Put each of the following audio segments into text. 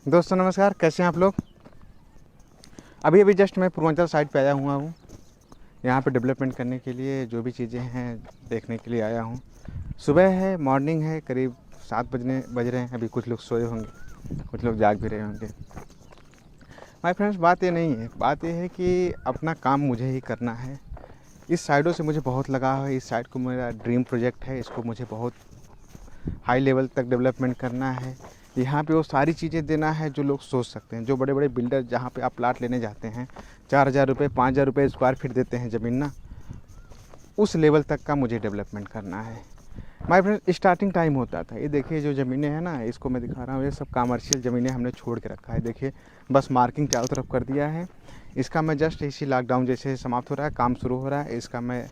दोस्तों नमस्कार, कैसे हैं आप लोग। अभी अभी जस्ट मैं पूर्वांचल साइड पे आया हुआ हूँ। यहाँ पे डेवलपमेंट करने के लिए जो भी चीज़ें हैं देखने के लिए आया हूँ। सुबह है, मॉर्निंग है, करीब 7 बज रहे हैं। अभी कुछ लोग सोए होंगे, कुछ लोग जाग भी रहे होंगे। माय फ्रेंड्स, बात ये नहीं है, बात ये है कि अपना काम मुझे ही करना है। इस साइडों से मुझे बहुत लगाव है। इस साइड को मेरा ड्रीम प्रोजेक्ट है। इसको मुझे बहुत हाई लेवल तक डेवलपमेंट करना है। यहाँ पे वो सारी चीज़ें देना है जो लोग सोच सकते हैं। जो बड़े बड़े बिल्डर जहाँ पे आप प्लाट लेने जाते हैं 4,000 रुपये 5,000 रुपये स्क्वायर फीट देते हैं ज़मीन ना, उस लेवल तक का मुझे डेवलपमेंट करना है। माय फ्रेंड, स्टार्टिंग टाइम होता था, ये देखिए जो ज़मीनें हैं ना, इसको मैं दिखा रहा हूँ, ये सब कमर्शियल ज़मीनें हमने छोड़ के रखा है। देखिए बस मार्किंग चारों तरफ कर दिया है। इसका मैं जस्ट इसी लॉकडाउन जैसे समाप्त हो रहा है, काम शुरू हो रहा है, इसका मैं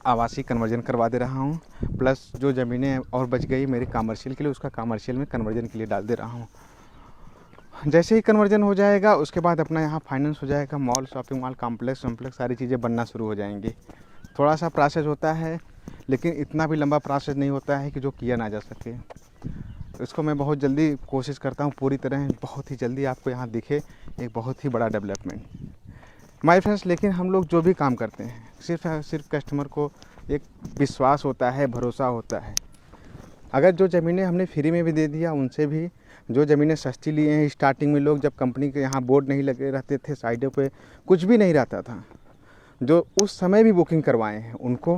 आवासीय कन्वर्जन करवा दे रहा हूँ। प्लस जो ज़मीनें और बच गई मेरी कमर्शियल के लिए, उसका कमर्शियल में कन्वर्जन के लिए डाल दे रहा हूँ। जैसे ही कन्वर्जन हो जाएगा उसके बाद अपना यहाँ फाइनेंस हो जाएगा, मॉल, शॉपिंग मॉल, कॉम्प्लेक्स सारी चीज़ें बनना शुरू हो जाएंगी। थोड़ा सा प्रोसेस होता है, लेकिन इतना भी लंबा प्रोसेस नहीं होता है कि जो किया ना जा सके। तो इसको मैं बहुत जल्दी कोशिश करता हूँ, पूरी तरह बहुत ही जल्दी आपको यहाँ दिखे एक बहुत ही बड़ा डेवलपमेंट। माय फ्रेंड्स, लेकिन हम लोग जो भी काम करते हैं सिर्फ कस्टमर को एक विश्वास होता है, भरोसा होता है। अगर जो ज़मीनें हमने फ्री में भी दे दिया, उनसे भी जो ज़मीनें सस्ती लिए हैं स्टार्टिंग में, लोग जब कंपनी के यहाँ बोर्ड नहीं लगे रहते थे, साइडों पे कुछ भी नहीं रहता था, जो उस समय भी बुकिंग करवाए हैं उनको,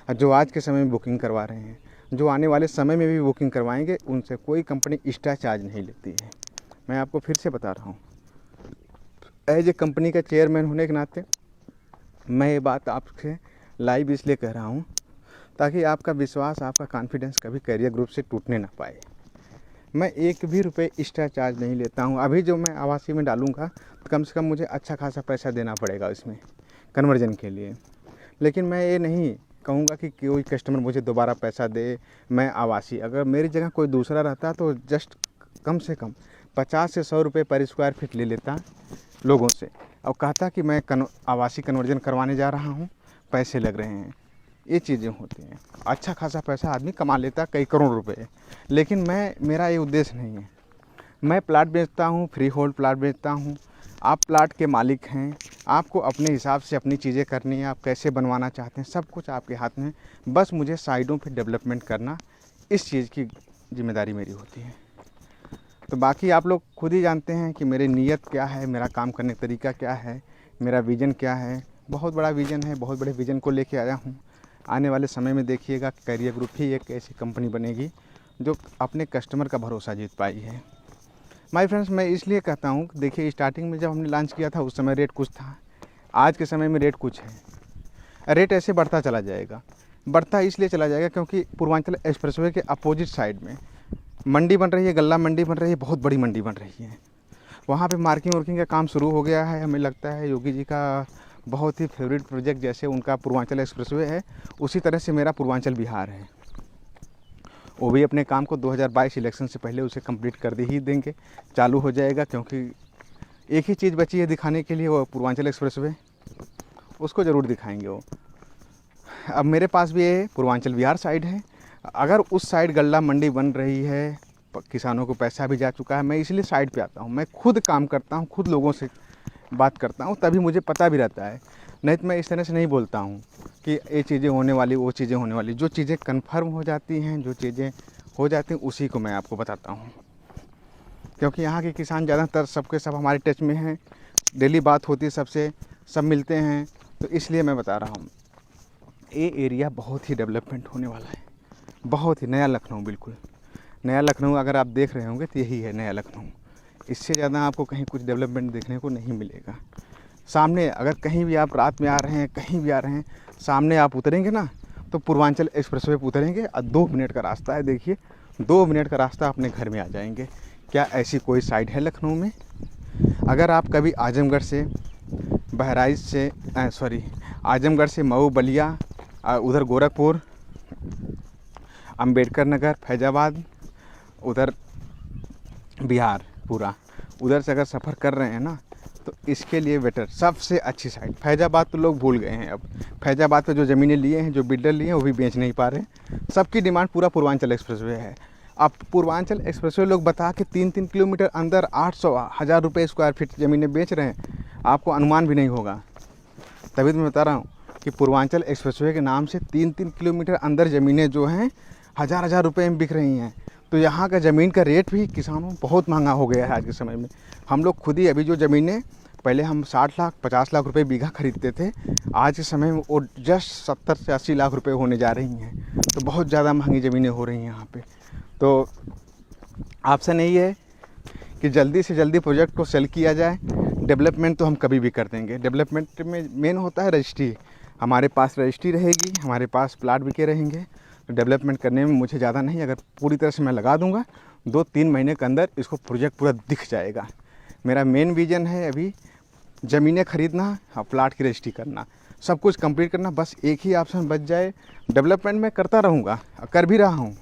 और जो आज के समय में बुकिंग करवा रहे हैं, जो आने वाले समय में भी बुकिंग करवाएंगे, उनसे कोई कंपनी एक्स्ट्रा चार्ज नहीं लेती है। मैं आपको फिर से बता रहा हूँ, एज ए कंपनी का चेयरमैन होने के नाते मैं ये बात आपसे लाइव इसलिए कह रहा हूँ ताकि आपका विश्वास, आपका कॉन्फिडेंस कभी कैरियर ग्रुप से टूटने ना पाए। मैं एक भी रुपये एक्स्ट्रा चार्ज नहीं लेता हूँ। अभी जो मैं आवासीय में डालूँगा तो कम से कम मुझे अच्छा खासा पैसा देना पड़ेगा इसमें कन्वर्जन के लिए। लेकिन मैं ये नहीं कहूँगा कि कोई कस्टमर मुझे दोबारा पैसा दे। मैं आवासीय, अगर मेरी जगह कोई दूसरा रहता तो जस्ट कम से कम 50 से 100 रुपये पर स्क्वायर फीट ले लेता लोगों से, और कहता कि मैं आवासीय कन्वर्जन करवाने जा रहा हूँ, पैसे लग रहे हैं। ये चीज़ें होती हैं, अच्छा खासा पैसा आदमी कमा लेता, कई करोड़ रुपए। लेकिन मेरा ये उद्देश्य नहीं है। मैं प्लाट बेचता हूँ, फ्री होल्ड प्लाट बेचता हूँ। आप प्लाट के मालिक हैं, आपको अपने हिसाब से अपनी चीज़ें करनी है। आप कैसे बनवाना चाहते हैं, सब कुछ आपके हाथ में। बस मुझे साइडों पे डेवलपमेंट करना, इस चीज़ की जिम्मेदारी मेरी होती है। तो बाकी आप लोग खुद ही जानते हैं कि मेरी नीयत क्या है, मेरा काम करने का तरीका क्या है, मेरा विज़न क्या है। बहुत बड़ा विज़न है, बहुत बड़े विज़न को लेके आया हूँ। आने वाले समय में देखिएगा कैरियर ग्रुप ही एक ऐसी कंपनी बनेगी जो अपने कस्टमर का भरोसा जीत पाई है। माय फ्रेंड्स, मैं इसलिए कहता हूँ, देखिए स्टार्टिंग में जब हमने लॉन्च किया था उस समय रेट कुछ था, आज के समय में रेट कुछ है। रेट ऐसे बढ़ता चला जाएगा, बढ़ता इसलिए चला जाएगा क्योंकि पूर्वांचल एक्सप्रेसवे के अपोजिट साइड में मंडी बन रही है, गल्ला मंडी बन रही है, बहुत बड़ी मंडी बन रही है। वहाँ पे मार्किंग वार्किंग का काम शुरू हो गया है। हमें लगता है योगी जी का बहुत ही फेवरेट प्रोजेक्ट जैसे उनका पूर्वांचल एक्सप्रेसवे है, उसी तरह से मेरा पूर्वांचल बिहार है। वो भी अपने काम को 2022 इलेक्शन से पहले उसे कंप्लीट कर ही देंगे, चालू हो जाएगा। क्योंकि एक ही चीज़ बची है दिखाने के लिए, वो पूर्वांचल एक्सप्रेसवे, उसको ज़रूर दिखाएंगे वो। अब मेरे पास भी ये पूर्वांचल बिहार साइड है। अगर उस साइड गल्ला मंडी बन रही है, किसानों को पैसा भी जा चुका है, मैं इसलिए साइड पे आता हूँ। मैं खुद काम करता हूँ, खुद लोगों से बात करता हूँ, तभी मुझे पता भी रहता है। नहीं तो मैं इस तरह से नहीं बोलता हूँ कि ये चीज़ें होने वाली, वो चीज़ें होने वाली। जो चीज़ें कन्फर्म हो जाती हैं, जो चीज़ें हो जाती हैं, उसी को मैं आपको बताता हूँ। क्योंकि यहाँ के किसान ज़्यादातर सबके सब हमारे टच में हैं, डेली बात होती है सबसे, सब मिलते हैं, तो इसलिए मैं बता रहा हूँ। ये एरिया बहुत ही डेवलपमेंट होने वाला है, बहुत ही नया लखनऊ, बिल्कुल नया लखनऊ। अगर आप देख रहे होंगे तो यही है नया लखनऊ। इससे ज़्यादा आपको कहीं कुछ डेवलपमेंट देखने को नहीं मिलेगा। सामने अगर कहीं भी आप रात में आ रहे हैं, कहीं भी आ रहे हैं, सामने आप उतरेंगे ना तो पूर्वांचल एक्सप्रेसवे पे उतरेंगे और 2 मिनट का रास्ता है। देखिए 2 मिनट का रास्ता, अपने घर में आ जाएंगे। क्या ऐसी कोई साइड है लखनऊ में? अगर आप कभी आजमगढ़ से, बहराइच से, आजमगढ़ से मऊ, बलिया, उधर गोरखपुर, अम्बेडकर नगर, फैज़ाबाद, उधर बिहार पूरा, उधर से अगर सफ़र कर रहे हैं ना, तो इसके लिए बेटर सबसे अच्छी साइड फैज़ाबाद। तो लोग भूल गए हैं अब। फैज़ाबाद पे जो ज़मीनें लिए हैं, जो बिल्डर लिए हैं, वो भी बेच नहीं पा रहे। सबकी डिमांड पूरा पूर्वांचल एक्सप्रेसवे है। अब पूर्वांचल एक्सप्रेसवे लोग बता के 3-3 किलोमीटर अंदर 800-1000 रुपये स्क्वायर फीट ज़मीनें बेच रहे हैं, आपको अनुमान भी नहीं होगा। तभी तो मैं बता रहा हूँ कि पूर्वांचल एक्सप्रेसवे के नाम से 3-3 किलोमीटर अंदर ज़मीनें जो हैं 1000-1000 रुपये में बिक रही हैं। तो यहाँ का ज़मीन का रेट भी किसानों बहुत महंगा हो गया है आज के समय में। हम लोग खुद ही अभी जो ज़मीनें पहले हम 60 लाख 50 लाख रुपए बीघा खरीदते थे, आज के समय में वो जस्ट 70 से 80 लाख रुपए होने जा रही हैं। तो बहुत ज़्यादा महंगी ज़मीनें हो रही हैं यहाँ पे। तो ऑप्शन यही है कि जल्दी से जल्दी प्रोजेक्ट को सेल किया जाए। डेवलपमेंट तो हम कभी भी कर देंगे। डेवलपमेंट में मेन होता है रजिस्ट्री। हमारे पास रजिस्ट्री रहेगी, हमारे पास प्लाट बिके रहेंगे, तो डेवलपमेंट करने में मुझे ज़्यादा नहीं, अगर पूरी तरह से मैं लगा दूंगा 2-3 महीने के अंदर इसको प्रोजेक्ट पूरा दिख जाएगा। मेरा मेन विज़न है अभी ज़मीनें खरीदना और प्लाट की रजिस्ट्री करना, सब कुछ कंप्लीट करना। बस एक ही ऑप्शन बच जाए। डेवलपमेंट मैं करता रहूँगा, कर भी रहा हूँ,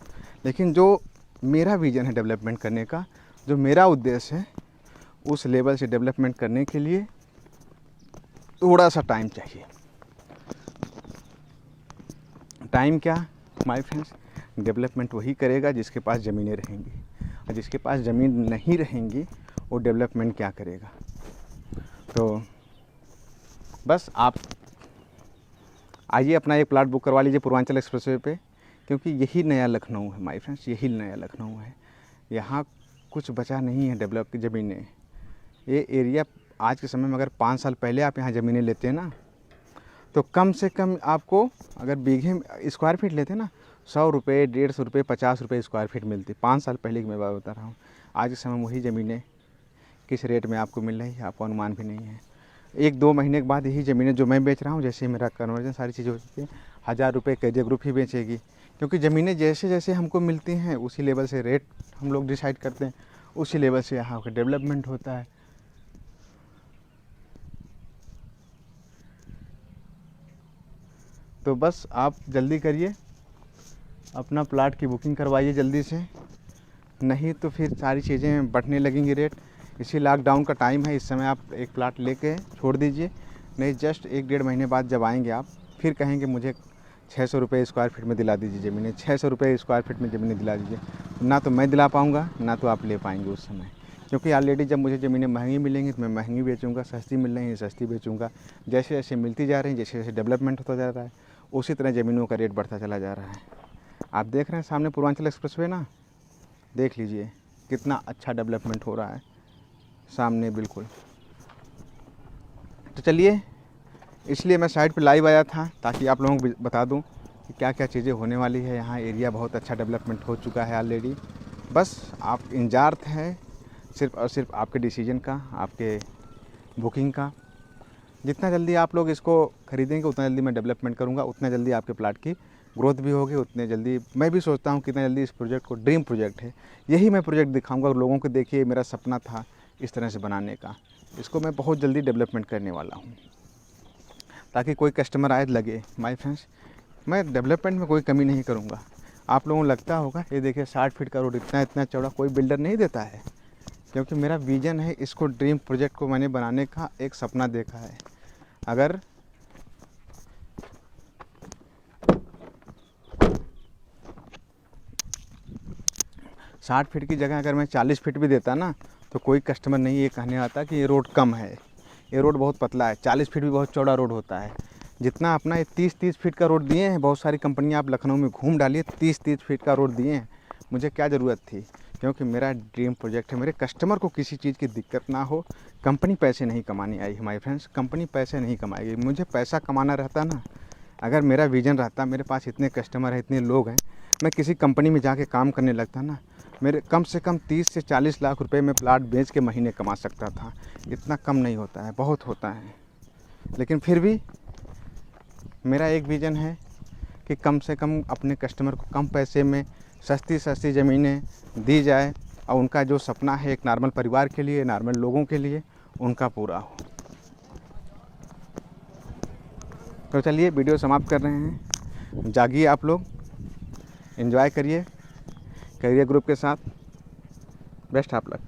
लेकिन जो मेरा विज़न है डेवलपमेंट करने का, जो मेरा उद्देश्य है, उस लेवल से डेवलपमेंट करने के लिए थोड़ा सा टाइम चाहिए। टाइम क्या माय फ्रेंड्स, डेवलपमेंट वही करेगा जिसके पास ज़मीनें रहेंगी, और जिसके पास ज़मीन नहीं रहेंगी वो डेवलपमेंट क्या करेगा। तो बस आप आइए अपना एक प्लाट बुक करवा लीजिए पूर्वांचल एक्सप्रेसवे पे, क्योंकि यही नया लखनऊ है माय फ्रेंड्स, यही नया लखनऊ है। यहाँ कुछ बचा नहीं है डेवलप की ज़मीनें। ये एरिया आज के समय में अगर 5 साल पहले आप यहाँ ज़मीनें लेते हैं ना, तो कम से कम आपको अगर बीघे स्क्वायर फीट लेते ना 100 रुपये 150 रुपये 50 रुपये स्क्वायर फीट मिलती। 5 साल पहले की मैं बात बता रहा हूँ। आज के समय वही ज़मीनें किस रेट में आपको मिल रही है आपको अनुमान भी नहीं है। 1-2 महीने के बाद यही ज़मीनें जो मैं बेच रहा हूँ, जैसे मेरा कन्वर्जन सारी चीज़ें हो चुकी है, 1000 रुपये केजे ग्रुप ही बेचेगी। क्योंकि ज़मीनें जैसे जैसे हमको मिलती हैं उसी लेवल से रेट हम लोग डिसाइड करते हैं, उसी लेवल से यहाँ का डेवलपमेंट होता है। तो बस आप जल्दी करिए, अपना प्लाट की बुकिंग करवाइए जल्दी से, नहीं तो फिर सारी चीज़ें बढ़ने लगेंगी रेट। इसी लॉकडाउन का टाइम है, इस समय आप एक प्लाट लेके छोड़ दीजिए, नहीं जस्ट 1-1.5 महीने बाद जब आएंगे आप फिर कहेंगे मुझे 600 रुपये स्क्वायर फीट में दिला दीजिए ज़मीनें, 600 रुपये स्क्वायर फीट में ज़मीनें दिला दीजिए। ना तो मैं दिला पाऊँगा, ना तो आप ले पाएंगे उस समय, क्योंकि ऑलरेडी जब मुझे ज़मीनें महंगी मिलेंगी तो मैं महंगी बेचूँगा, सस्ती मिल रही है सस्ती बेचूँगा। जैसे जैसे मिलती जा रही हैं, जैसे जैसे डेवलपमेंट होता जा रहा है, उसी तरह ज़मीनों का रेट बढ़ता चला जा रहा है। आप देख रहे हैं सामने पूर्वांचल एक्सप्रेसवे ना, देख लीजिए कितना अच्छा डेवलपमेंट हो रहा है सामने बिल्कुल। तो चलिए, इसलिए मैं साइट पे लाइव आया था ताकि आप लोगों को बता दूं कि क्या क्या चीज़ें होने वाली है। यहाँ एरिया बहुत अच्छा डेवलपमेंट हो चुका है ऑलरेडी। बस आप इंतजार है सिर्फ और सिर्फ आपके डिसीजन का, आपके बुकिंग का। जितना जल्दी आप लोग इसको खरीदेंगे उतना जल्दी मैं डेवलपमेंट करूँगा, उतना जल्दी आपके प्लाट की ग्रोथ भी होगी, उतने जल्दी मैं भी सोचता हूँ कितना जल्दी इस प्रोजेक्ट को, ड्रीम प्रोजेक्ट है, यही मैं प्रोजेक्ट दिखाऊंगा लोगों को। देखिए मेरा सपना था इस तरह से बनाने का, इसको मैं बहुत जल्दी डेवलपमेंट करने वाला हूँ ताकि कोई कस्टमर आए लगे माय फ्रेंड्स मैं डेवलपमेंट में कोई कमी नहीं करूँगा। आप लोगों को लगता होगा ये देखिए 60 फीट का रोड इतना इतना चौड़ा कोई बिल्डर नहीं देता है, क्योंकि मेरा विज़न है, इसको ड्रीम प्रोजेक्ट को मैंने बनाने का एक सपना देखा है। अगर साठ फीट की जगह अगर मैं 40 फीट भी देता ना, तो कोई कस्टमर नहीं ये कहने आता कि ये रोड कम है, ये रोड बहुत पतला है। 40 फीट भी बहुत चौड़ा रोड होता है। जितना अपना ये 30-30 फीट का रोड दिए हैं, बहुत सारी कंपनियां आप लखनऊ में घूम डालिए, 30-30 फीट का रोड दिए हैं। मुझे क्या ज़रूरत थी, क्योंकि मेरा ड्रीम प्रोजेक्ट है, मेरे कस्टमर को किसी चीज़ की दिक्कत ना हो। कंपनी पैसे नहीं कमाने आई है माय फ्रेंड्स, कंपनी पैसे नहीं कमाएगी। मुझे पैसा कमाना रहता ना, अगर मेरा विज़न रहता, मेरे पास इतने कस्टमर हैं, इतने लोग हैं, मैं किसी कंपनी में जाके काम करने लगता ना, मेरे कम से कम 30 से 40 लाख रुपए में प्लाट बेच के महीने कमा सकता था। इतना कम नहीं होता है, बहुत होता है। लेकिन फिर भी मेरा एक विज़न है कि कम से कम अपने कस्टमर को कम पैसे में सस्ती सस्ती ज़मीनें दी जाए, और उनका जो सपना है एक नॉर्मल परिवार के लिए, नॉर्मल लोगों के लिए, उनका पूरा हो। तो चलिए वीडियो समाप्त कर रहे हैं। जागिए आप लोग, एंजॉय करिए करियर ग्रुप के साथ। बेस्ट आप लक।